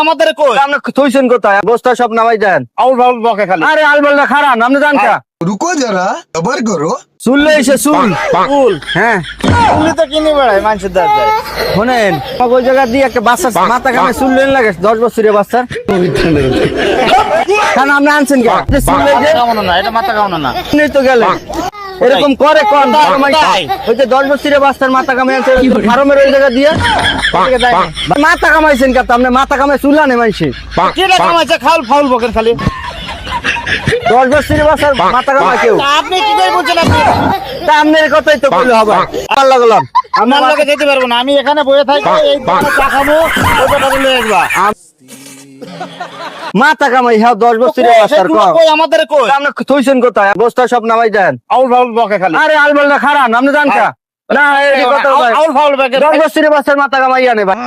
আমাদের কই আপনি থইছেন কোথায় বস্তা সব নামাই দেন আউল ফাউল বকে খালি আরে আল বলটা খারাপ আপনি জান কা रुको जरा सबर करो চুললে এসে চুল চুল হ্যাঁ তুমি তো কিনে বেড়াই মানুষের দাঁত শুনেন ওই জায়গা দিয়ে একটা বাচ্চা মাথা কামে চুল লেন লাগে 10 বছরের বাচ্চার কেন আপনি আনছেন কে চুল লেগে কামনা না এটা মাথা কামনা না নেই তো গেলে এরকম করে কোন ওই যে 10 বছরের বাচ্চার মাথা কামে আছে ফার্মের ওই জায়গা দিয়ে মাথা কামাইছেন কে আপনি মাথা কামে চুল আনে মাইছে কিটা কামাইছে খাল ফাউল বকেন খালি 10 বছরের বাচ্চার মাথা কামায় কেউ আপনি কি করে বলছেন আপনি তা আপনার কথাই তো বলে হবে আমার লাগলাম আমার লগে যেতে পারবো না আমি এখানে বসে থাকি এই চা খাবো ওই কথা বলে আসবা মাথা কামাই হ্যাঁ 10 বছরের বাচ্চার কই আমাদের কই আপনি থইছেন কোথায় বস্তা সব নামাই দেন আউল ফাউল বকে খালি আরে আল বলটা খারাপ আপনি জান কা না এই কথা আউল ফাউল বকে 10 বছরের বাচ্চার মাথা কামাই আনে ভাই